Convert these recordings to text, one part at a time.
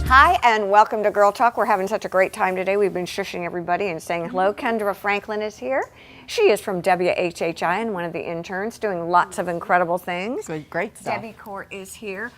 Hi, and welcome to Girl Talk. We're having such a great time today. We've been shushing everybody and saying hello. Kendra Franklin is here. She is from WHHI and one of the interns doing lots of incredible things. Great stuff. Debbie Court is here.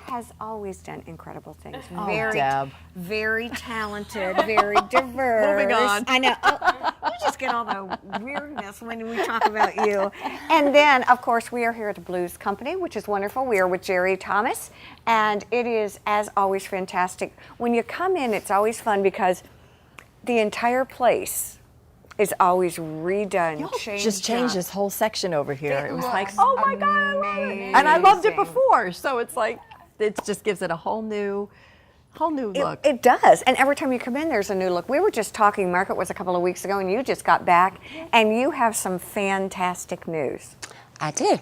Has always done incredible things. Oh, Very, Deb. very talented, very diverse. Moving on. I know. Oh, you just get all the weirdness when we talk about you. And then, of course, we are here at the Blues Company, which is wonderful. We are with Jerry Thomas, and it is, as always, fantastic. When you come in, it's always fun because the entire place is always redone. Just changed this whole section over here. It was like, oh my God, I love it. And I loved it before, so it's like, it just gives it a whole new look. It does, and every time you come in, there's a new look. We were just talking, Mark, it was a couple of weeks ago, and you just got back, and you have some fantastic news. I do.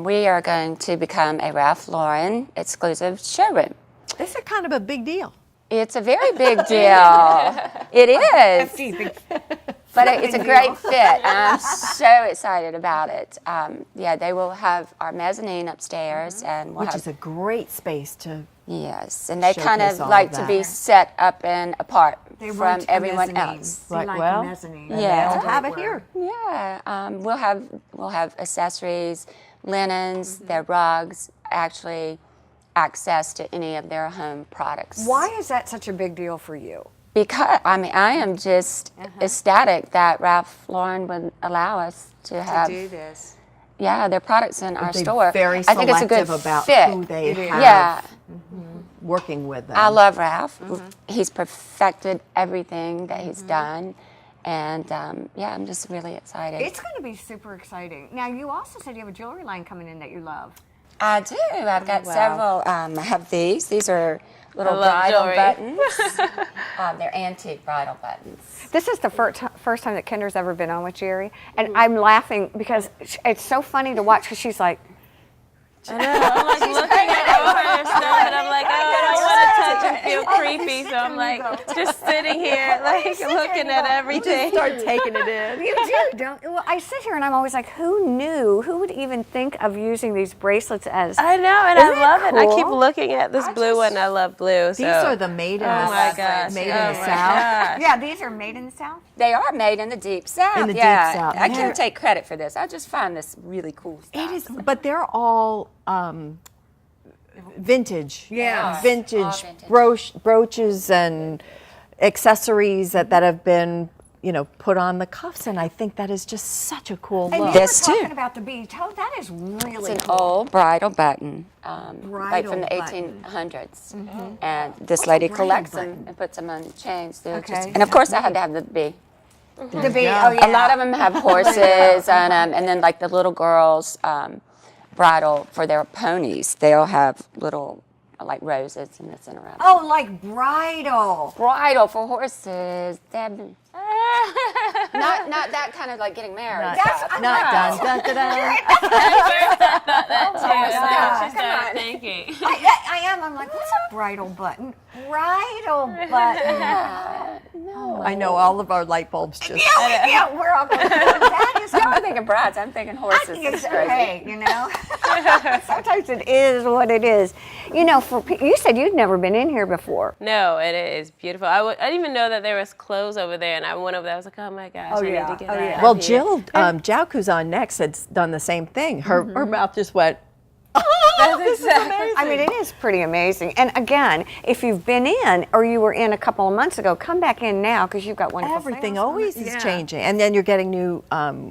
We are going to become a Ralph Lauren exclusive showroom. This is kind of a big deal. It's a very big deal. It is. But it's a great fit. I'm so excited about it. Yeah, they will have our mezzanine upstairs, and Which is a great space to. Yes, and they kind showcase of all like of to that. be set up and apart They from want a everyone mezzanine. else. They Right, like well, a mezzanine. Yeah. We'll have it here. Yeah, we'll have accessories, linens, their rugs, actually access to any of their home products. Why is that such a big deal for you? Because I am just ecstatic that Ralph Lauren would allow us to have this. their products in our They're store. very I think it's a good selective about fit. who they have Yeah, working with them. I love Ralph. He's perfected everything that he's done, and I'm just really excited. It's going to be super exciting. Now, you also said you have a jewelry line coming in that you love. I do. I've got several. I have these. These are little love bridal jewelry. buttons. They're antique bridal buttons. This is the first time that Kendra's ever been on with Jerry, and I'm laughing because it's so funny to watch because she's like, I know. I'm like looking at all her stuff, and I'm like, oh, I don't want to touch and feel creepy, so I'm like just sitting here, like looking at everything. Start taking it in. you do, don't? Well, I sit here and I'm always like, who knew? Who would even think of using these bracelets as? I know, and Isn't I love that it. I keep cool? looking at this blue one. I love blue. These are the made in Oh the my gosh. made in Oh the my South. gosh. Yeah, these are made in the South. They are made in the deep south. In the deep yeah. south. I Yeah. can't take credit for this. I just find this really cool stuff. It is, but they're all vintage. Yeah. Vintage, All vintage. brooches and accessories that have been, put on the cuffs, and I think that is just such a cool And look. you This were too. talking about the bead toe. That is really It's an cool. old bridal button, like Bridal from the button. 1800s. And this What's a lady bridal collects button? them and puts them on chains. They're Okay. just, and of course, I had to have the bee. The bead. Yeah. Oh yeah. A lot of them have horses, and then like the little girls' bridal for their ponies, they'll have little like roses in the center of it. Oh, like bridal. Bridal for horses. Deb. not that kind of like getting married. stuff. Not done. Dun, dun, dun. She started thinking. I am. I'm like, what's a bridal button? Bridal button. No. I know all of our light bulbs just. Yeah, we're all going. That is. I'm thinking brides. I'm thinking horses. I think This it's is crazy. okay, you know. Sometimes it is what it is. You know, you said you'd never been in here before. No, it is beautiful. I didn't even know that there was clothes over there, and I went over there. I was like, oh my gosh, I need to get out of Well, here. Jill, Jack, who's on next, had done the same thing. Her mouth just went. This is amazing. I mean, it is pretty amazing. And again, if you've been in or you were in a couple of months ago, come back in now because you've got wonderful Everything sales on always it. is Yeah. changing, and then you're getting new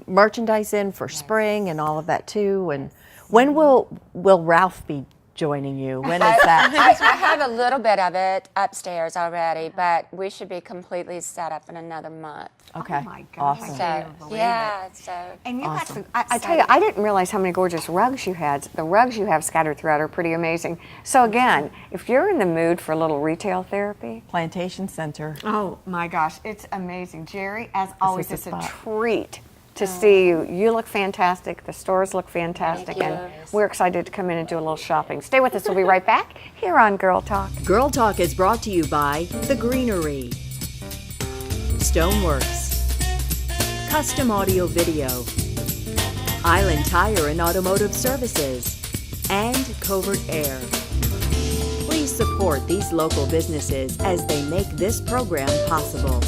merchandise in for spring and all of that too. And when will Ralph be joining you? When is that? I have a little bit of it upstairs already, but we should be completely set up in another month. Okay, Oh my gosh. awesome. I can't even believe Yeah, so And you got Awesome. some, I tell you, I didn't realize how many gorgeous rugs you had. The rugs you have scattered throughout are pretty amazing. So again, if you're in the mood for a little retail therapy, Plantation Center. oh my gosh, it's amazing. Jerry, as always, is it's the a spot. treat to see you. You look fantastic. The stores look fantastic. Thank you. And we're excited to come in and do a little shopping. Stay with us. We'll be right back here on Girl Talk. Girl Talk is brought to you by The Greenery, Stoneworks, Custom Audio Video, Island Tire and Automotive Services, and Covert Air. Please Please support these local businesses as they make this program possible.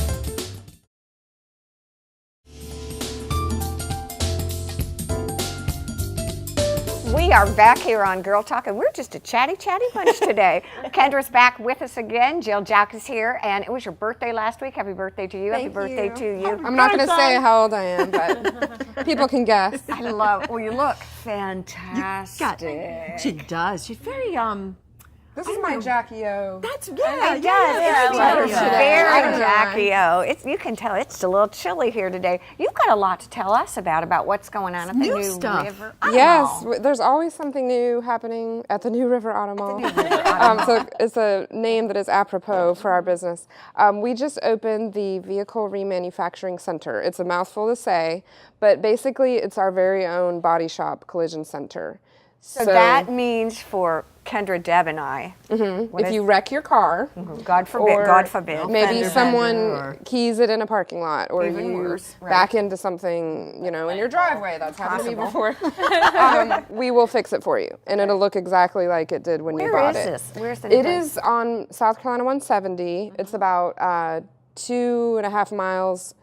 We are back here on Girl Talk, and we're just a chatty bunch today. Kendra's back with us again. Jill Jack is here, and it was your birthday last week. Happy birthday to you. Happy birthday to you. I'm not going to say how old I am, but people can guess. I love, well, you look fantastic. She does. She's very This is my Jackie O. That's Yes, love it's her today. very Jackie O. You can tell it's a little chilly here today. You've got a lot to tell us about what's going on at the New new stuff. river. Yes, there's always something new happening at the New River Auto Mall. So it's a name that is apropos for our business. We just opened the Vehicle Remanufacturing Center. It's a mouthful to say, but basically it's our very own body shop collision center. So that means for Kendra, Deb, and I, if you wreck your car, God forbid, maybe someone or keys it in a parking lot, or Even you worse, right. back into something, in your driveway. That's happened to me before. We will fix it for you, and it'll look exactly like it did when you Where bought is it. this? Where's the new It place? is on South Carolina 170. It's about 2.5 miles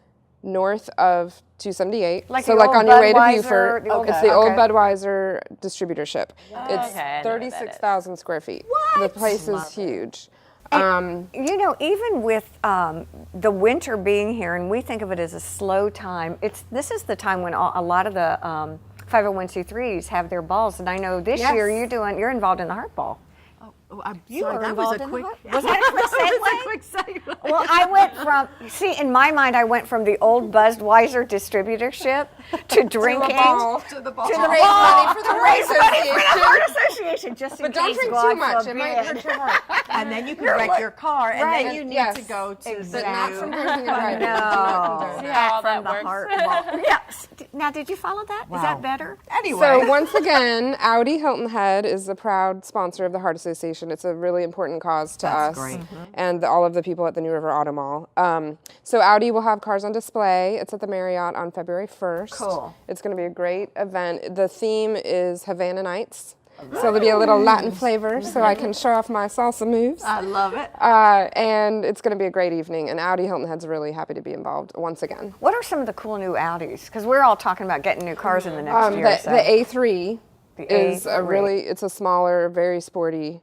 north of 278. Like so the like old on your way to Budweiser, Beaufort. the old- It's the old okay. Budweiser distributorship. It's Okay, I know what that is. 36,000 square feet. The place is huge. Even with the winter being here, and we think of it as a slow time, this is the time when a lot of the 501c3s have their balls, and I know this Yes. year you're involved in the Heart Ball. You were that was involved a in quick. the Was that a quick segue? Well, I went from, in my mind, I went from the old Budweiser distributorship to drinking. To the ball. To the raise ball, money for the to raise money for the Association. Heart Association, just in But don't case, drink God too much. It forbid. might hurt your heart. And then you can wreck your car, and Right. then you need Yes. to go to But not from drinking and driving. No. how all From that the works. Heart Ball. Yes. Now, did you follow that? Is that better? Anyway. So once again, Audi Hilton Head is the proud sponsor of the Heart Association. It's a really important cause to us great. and all of the people at the New River Auto Mall. So Audi will have cars on display. It's at the Marriott on February 1st. Cool. It's going to be a great event. The theme is Havana Nights. So there'll be a little Latin flavor so I can show off my salsa moves. I love it. And it's going to be a great evening. And Audi Hilton Head's really happy to be involved once again. What are some of the cool new Audis? Because we're all talking about getting new cars in the next year. or so. The A3 The is A3. it's a smaller, very sporty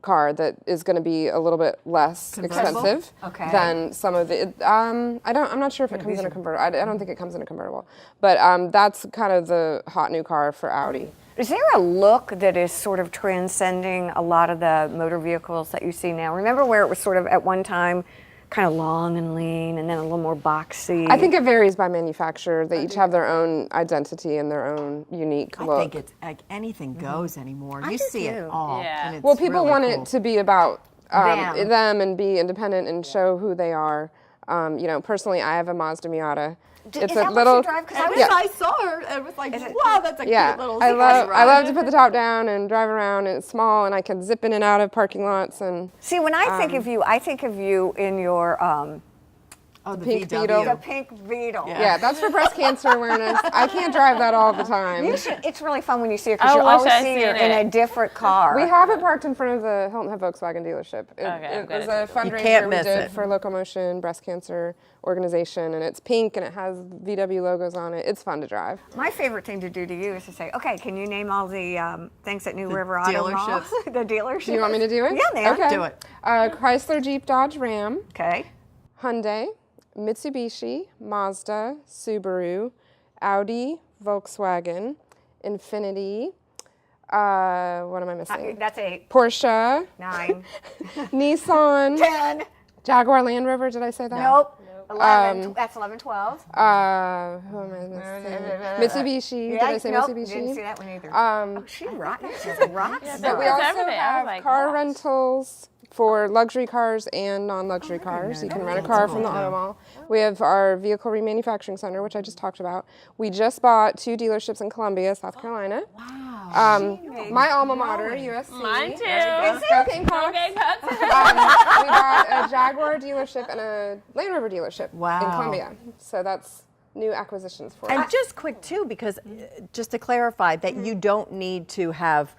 car that is going to be a little bit less expensive Okay. than some of the. I'm not sure if it comes in a convertible. I don't think it comes in a convertible, but that's kind of the hot new car for Audi. Is there a look that is sort of transcending a lot of the motor vehicles that you see now? Remember where it was sort of at one time kind of long and lean and then a little more boxy? I think it varies by manufacturer. They each have their own identity and their own unique I look. think it's like anything goes anymore. You do see it too. all. Yeah. and it's Well, people really want cool. it to be about Them. them and be independent and show who they are. Personally, I have a Mazda Miata. Is that what you drive? 'Cause I was- Yeah. I saw her, and it was like, wow, that's a Yeah, cute little I ride. love to put the top down and drive around, and it's small, and I can zip in and out of parking lots. And See, when I think of you in your Oh, the Pink VW. Beetle. the pink Beetle. yeah, that's for breast cancer awareness. I can't drive that all the time. You should, it's really fun when you see it because I you wish always I see seen her in a it. different car. We have it parked in front of the Hilton Head Volkswagen dealership. Okay, I'm It was gonna a take a look. fundraiser You can't we miss did it. for Locomotion Breast Cancer Organization, and it's pink and it has VW logos on it. It's fun to drive. My favorite thing to do to you is to say, okay, can you name all the things at New River Auto Mall? dealerships. The dealerships. Do you want me to do it? Yeah, ma'am. Okay. Do it. Chrysler, Jeep, Dodge, Ram, Okay. Hyundai, Mitsubishi, Mazda, Subaru, Audi, Volkswagen, Infiniti. What am I missing? That's 8, Porsche, 9, Nissan, 10. Jaguar Land Rover. Did I say that? Nope. 11. That's 11, 12. Who am I missing? Mitsubishi. Did I say nope, Mitsubishi? Didn't see that one either. Um, She rocks. She's a rock But star. we It's also everything. I was have like, car gosh. rentals for luxury cars and non-luxury cars. You can rent a car from the auto mall. We have our vehicle remanufacturing center, which I just talked about. We just bought 2 dealerships in Columbia, South Carolina. Wow. My alma mater, USC. Mine too. Let's go Gamecocks. Okay, cut. We bought a Jaguar dealership and a Land Rover dealership in Wow. Columbia. So that's new acquisitions for And us. just quick too, because just to clarify that you don't need to have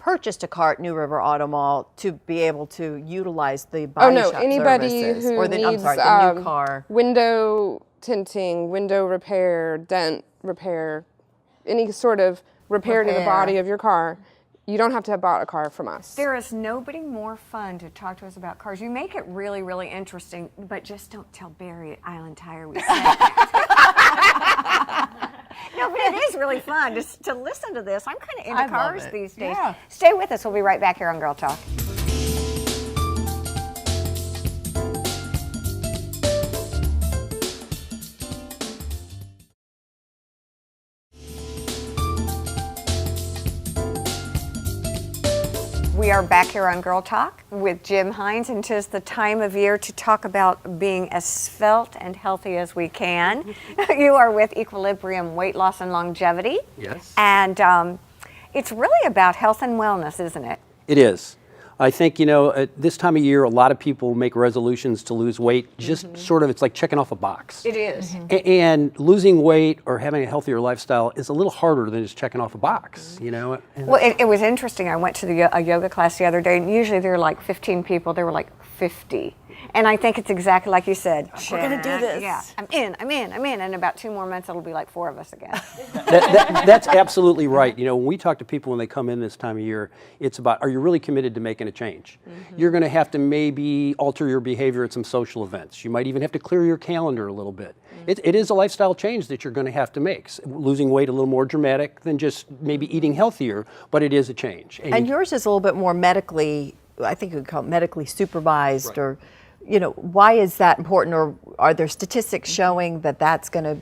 purchased a car at New River Auto Mall to be able to utilize the Oh body no, shop anybody services, who or the, needs the new car. window tinting, window repair, dent repair, any sort of repair to the body of your car, you don't have to have bought a car from us. There is nobody more fun to talk to us about cars. You make it really, really interesting, but just don't tell Barry at Island Tire we said that. No, but it is really fun just to listen to this. I'm kind of into cars these days. Yeah. Stay with us. We'll be right back here on Girl Talk. We are back here on Girl Talk with Jim Hines, and 'tis the time of year to talk about being as svelte and healthy as we can. You are with Equilibrium Weight Loss and Longevity. Yes. And it's really about health and wellness, isn't it? It is. I think, at this time of year, a lot of people make resolutions to lose weight. Just sort of, it's like checking off a box. It is. And losing weight or having a healthier lifestyle is a little harder than just checking off a box, Well, it was interesting. I went to a yoga class the other day, and usually there are like 15 people. There were like 50. And I think it's exactly like you said. We're gonna do this. Yeah, I'm in. And in about 2 more months, it'll be like 4 of us again. That's absolutely right. When we talk to people when they come in this time of year, it's about, are you really committed to making a change? You're going to have to maybe alter your behavior at some social events. You might even have to clear your calendar a little bit. It is a lifestyle change that you're going to have to make. Losing weight a little more dramatic than just maybe eating healthier, but it is a change. And yours is a little bit more medically, I think you would call it medically supervised, or, why is that important? Or are there statistics showing that that's going to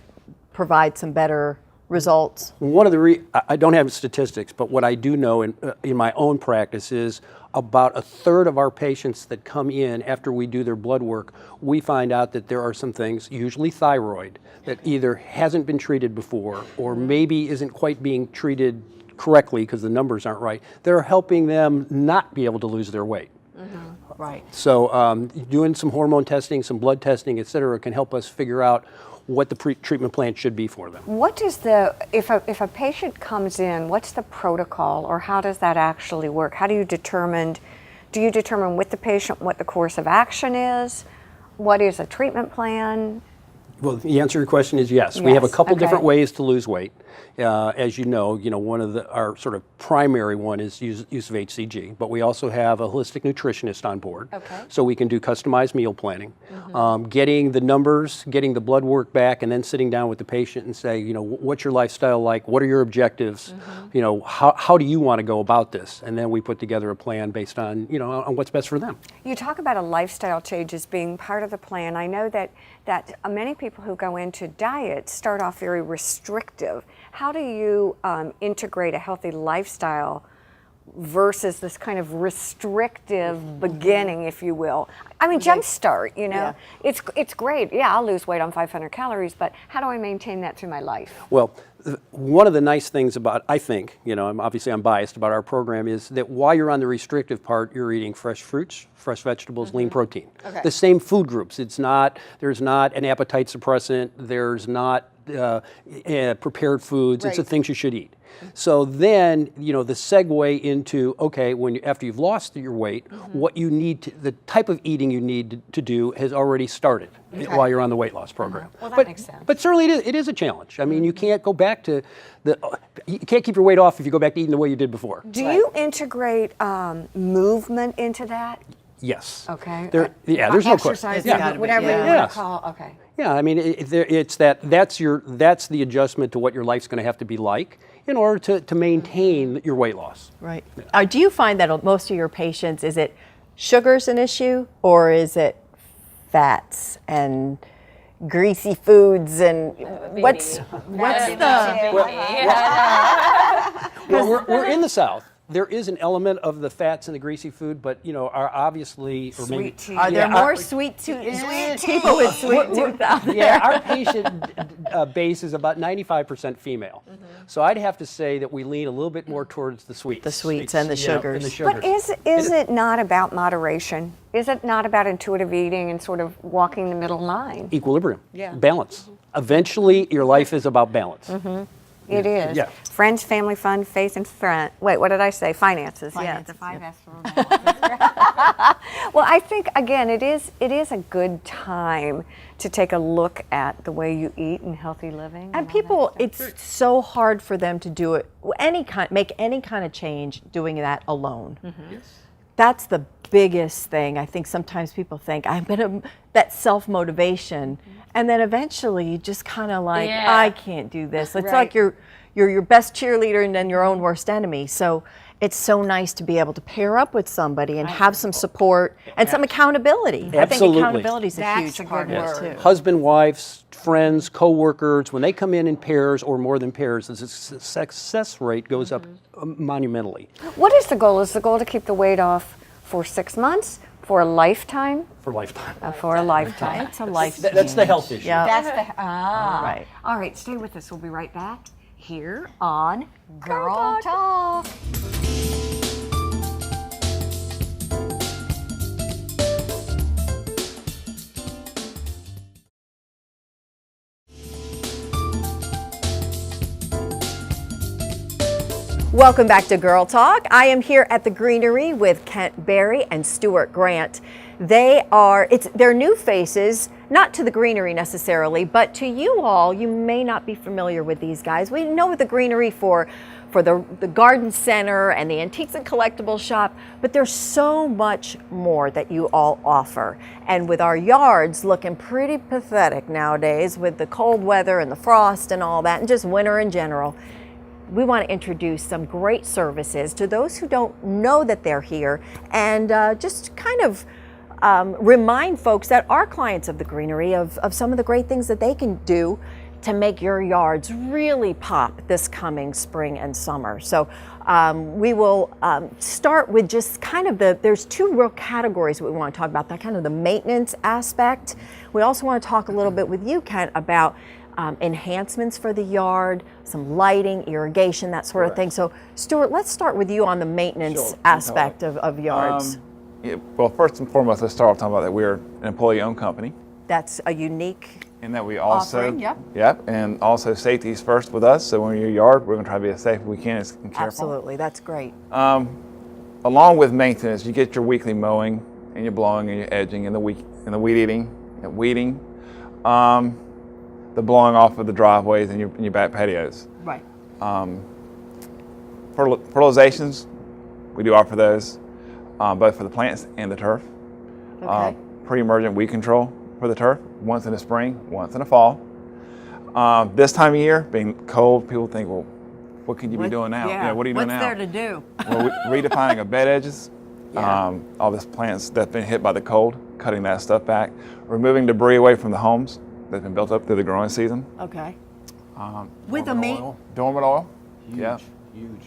provide some better results? One of the I don't have statistics, but what I do know in my own practice is about a third of our patients that come in after we do their blood work, we find out that there are some things, usually thyroid, that either hasn't been treated before or maybe isn't quite being treated correctly because the numbers aren't right. They're helping them not be able to lose their weight. Right. So doing some hormone testing, some blood testing, et cetera, can help us figure out what the treatment plan should be for them. What is if a patient comes in, what's the protocol, or how does that actually work? How do you determine with the patient what the course of action is? What is a treatment plan? Well, the answer to your question is yes. We have a couple okay. different ways to lose weight. As you know, one of our sort of primary one is use of HCG, but we also have a holistic nutritionist on board. Okay. So we can do customized meal planning, getting the numbers, getting the blood work back, and then sitting down with the patient and say, what's your lifestyle like? What are your objectives? How do you want to go about this? And then we put together a plan based on, on what's best for them. You talk about a lifestyle change as being part of the plan. I know that many people who go into diet start off very restrictive. How do you integrate a healthy lifestyle versus this kind of restrictive beginning, if you will? I mean, jumpstart, Yeah. It's great. Yeah, I'll lose weight on 500 calories, but how do I maintain that through my life? Well, one of the nice things about, I think, I'm biased about our program, is that while you're on the restrictive part, you're eating fresh fruits, fresh vegetables, lean protein. Okay. The same food groups. There's not an appetite suppressant. There's not prepared foods. It's the things you should eat. So then, the segue into, okay, after you've lost your weight, what you need the type of eating you need to do has already started while you're on the weight loss program. Well, that makes sense. But certainly it is a challenge. I mean, you can't go back to you can't keep your weight off if you go back to eating the way you did before. Do you integrate movement into that? Yes. Okay. There's no question. Exercise, whatever you want Yes. to call. Okay. Yeah, I mean, it's that's the adjustment to what your life's going to have to be like in order to maintain your weight loss. Right. Do you find that most of your patients, is it sugar's an issue, or is it fats and greasy foods, and what's the Well, we're in the South. There is an element of the fats and the greasy food, but are obviously Sweet tea. Are there more sweet people with sweet tooth out there? Yeah, our patient base is about 95% female. So I'd have to say that we lean a little bit more towards the sweets. The sweets and the sugars. But is it not about moderation? Is it not about intuitive eating and sort of walking the middle line? Equilibrium. Yeah. Balance. Eventually, your life is about balance. It is. Yeah. Friends, family, fun, faith, and friend. Wait, what did I say? Finances. Yeah, the 5 F's. Well, I think again, it is a good time to take a look at the way you eat and healthy living. And people, it's so hard for them to do it, make any kind of change doing that alone. That's the biggest thing. I think sometimes people think that self-motivation, and then eventually you just kind of like, I can't do this. It's like you're your best cheerleader and then your own worst enemy. So it's so nice to be able to pair up with somebody and have some support and some accountability. I think accountability is a huge part of it too. Husband, wives, friends, co-workers, when they come in pairs or more than pairs, the success rate goes up monumentally. What is the goal? Is the goal to keep the weight off for 6 months, for a lifetime? For lifetime. For a lifetime. It's a life. That's the health issue. Yeah. That's the Right. All right, stay with us. We'll be right back here on Girl Talk. Welcome back to Girl Talk. I am here at the Greenery with Kent Berry and Stuart Grant. They're new faces, not to the Greenery necessarily, but to you all, you may not be familiar with these guys. We know the Greenery for the garden center and the antiques and collectibles shop, but there's so much more that you all offer. And with our yards looking pretty pathetic nowadays with the cold weather and the frost and all that, and just winter in general, we want to introduce some great services to those who don't know that they're here, and just kind of remind folks that are clients of the Greenery of some of the great things that they can do to make your yards really pop this coming spring and summer. So we will start with just kind of there's two real categories that we want to talk about, that kind of the maintenance aspect. We also want to talk a little bit with you, Kent, about enhancements for the yard, some lighting, irrigation, that sort of thing. So Stuart, let's start with you on the maintenance aspect of yards. Well, first and foremost, let's start off talking about that we're an employee-owned company. That's a unique And that we also, offering, yep. Yep, and also safety is first with us. So when you're in your yard, we're going to try to be as safe as we can and careful. Absolutely, that's great. Along with maintenance, you get your weekly mowing and your blowing and your edging and the weed eating and weeding, the blowing off of the driveways and your back patios. Right. Fertilizations, we do offer those, both for the plants and the turf. Okay. Pre-emergent weed control for the turf, once in the spring, once in the fall. This time of year, being cold, people think, well, what can you be doing now? Yeah. What are you doing now? What's there to do? Well, redefining of bed edges, Yeah. all these plants that's been hit by the cold, cutting that stuff back, removing debris away from the homes that's been built up through the growing season. Okay. With a Dormant oil. Yeah.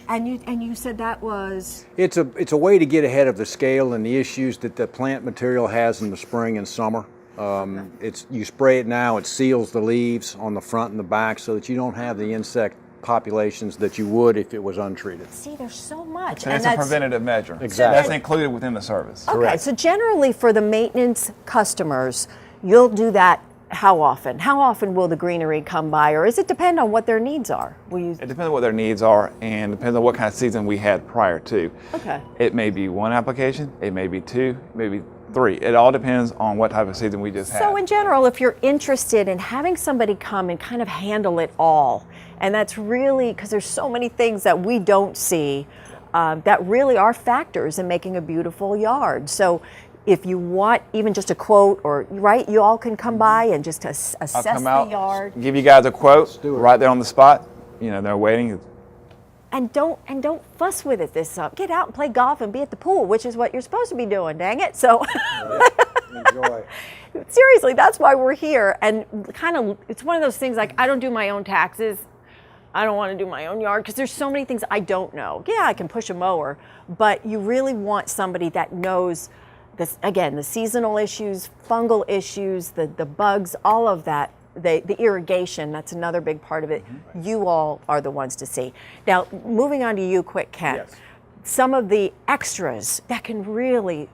And you said that was It's a way to get ahead of the scale and the issues that the plant material has in the spring and summer. You spray it now, it seals the leaves on the front and the back so that you don't have the insect populations that you would if it was untreated. See, there's so much. And it's a preventative measure. Exactly. That's included within the service. Okay, so generally for the maintenance customers, you'll do that how often? How often will the Greenery come by, or does it depend on what their needs are? It depends on what their needs are and depends on what kind of season we had prior to. Okay. It may be one application, it may be two, maybe three. It all depends on what type of season we just had. So in general, if you're interested in having somebody come and kind of handle it all, and that's really, because there's so many things that we don't see that really are factors in making a beautiful yard. So if you want even just a quote, or right, you all can come by and just assess I'll come the out, yard. give you guys a quote right there on the spot. You know, they're waiting. And don't fuss with it this summer. Get out and play golf and be at the pool, which is what you're supposed to be doing, dang it. So Enjoy. seriously, that's why we're here. And kind of, it's one of those things like, I don't do my own taxes. I don't want to do my own yard because there's so many things I don't know. Yeah, I can push a mower, but you really want somebody that knows this, again, the seasonal issues, fungal issues, the bugs, all of that. The irrigation, that's another big part of it. You all are the ones to see. Now, moving on to you quick, Kent. Yes. Some of the extras that can really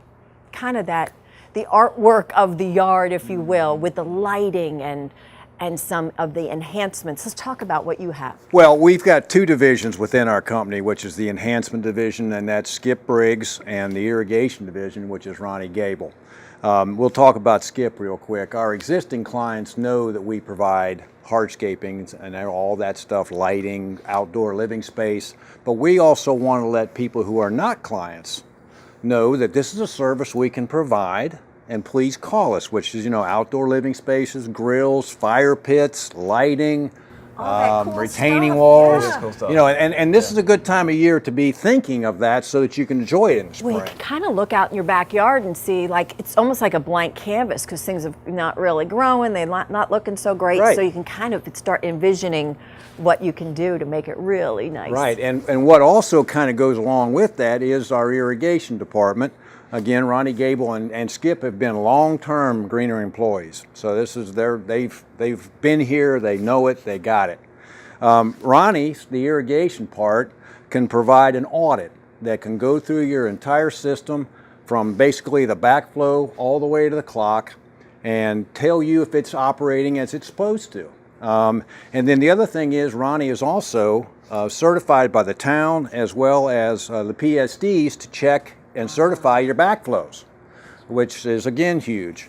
kind of the artwork of the yard, if you will, with the lighting and and some of the enhancements. Let's talk about what you have. Well, we've got two divisions within our company, which is the enhancement division, and that's Skip Briggs, and the irrigation division, which is Ronnie Gable. We'll talk about Skip real quick. Our existing clients know that we provide hardscaping and all that stuff, lighting, outdoor living space, but we also want to let people who are not clients know that this is a service we can provide, and please call us, which is, outdoor living spaces, grills, fire pits, lighting, cool retaining stuff, walls. yeah. Cool stuff. And this is a good time of year to be thinking of that so that you can enjoy it in the spring. Well, you can kind of look out in your backyard and see, like, it's almost like a blank canvas because things are not really growing, they're not looking so great. Right. So you can kind of start envisioning what you can do to make it really nice. Right, and what also kind of goes along with that is our irrigation department. Again, Ronnie Gable and Skip have been long-term Greenery employees. So this is they've been here, they know it, they got it. Ronnie, the irrigation part, can provide an audit that can go through your entire system from basically the backflow all the way to the clock and tell you if it's operating as it's supposed to. And then the other thing is Ronnie is also certified by the town as well as the PSDs to check and certify your backflows, which is again huge.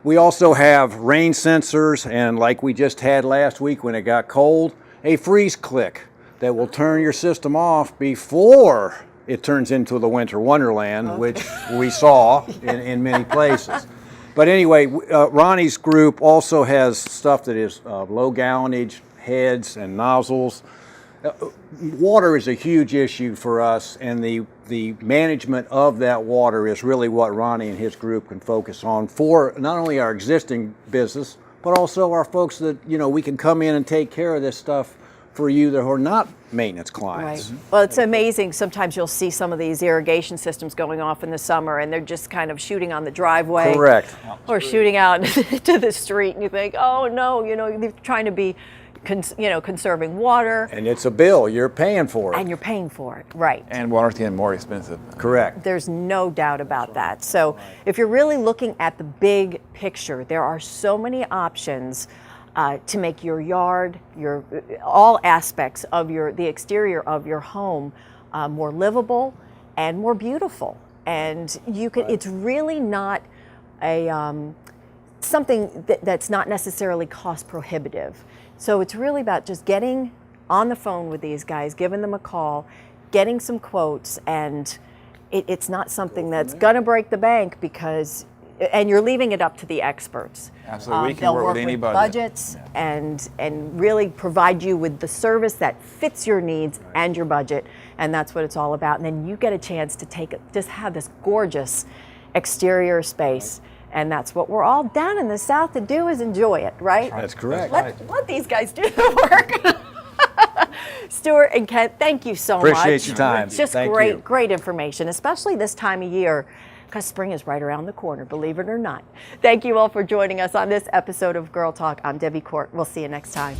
We also have rain sensors, and like we just had last week when it got cold, a freeze click that will turn your system off before it turns into the winter wonderland, which we saw in many places. But anyway, Ronnie's group also has stuff that is low gallonage heads and nozzles. Water is a huge issue for us, and the management of that water is really what Ronnie and his group can focus on for not only our existing business, but also our folks that, we can come in and take care of this stuff for you that are not maintenance clients. Right. Well, it's amazing. Sometimes you'll see some of these irrigation systems going off in the summer and they're just kind of shooting on the driveway. Correct. Or shooting out to the street, and you think, oh no, they're trying to be conserving water. And it's a bill, you're paying for it. And you're paying for it, right. And water's getting more expensive. Correct. There's no doubt about that. So if you're really looking at the big picture, there are so many options to make your yard, all aspects of the exterior of your home more livable and more beautiful. And it's really not something that's not necessarily cost prohibitive. So it's really about just getting on the phone with these guys, giving them a call, getting some quotes, and it's not something that's gonna break the bank and you're leaving it up to the experts. Absolutely, we can They'll work with any budget. budgets and really provide you with the service that fits your needs and your budget, and that's what it's all about. And then you get a chance to just have this gorgeous exterior space. And that's what we're all down in the South to do, is enjoy it, right? That's correct. Let these guys do the work. Stuart and Kent, thank you so much. Appreciate your time. Just Thank great, you. great information, especially this time of year, because spring is right around the corner, believe it or not. Thank you all for joining us on this episode of Girl Talk. I'm Debbie Court. We'll see you next time.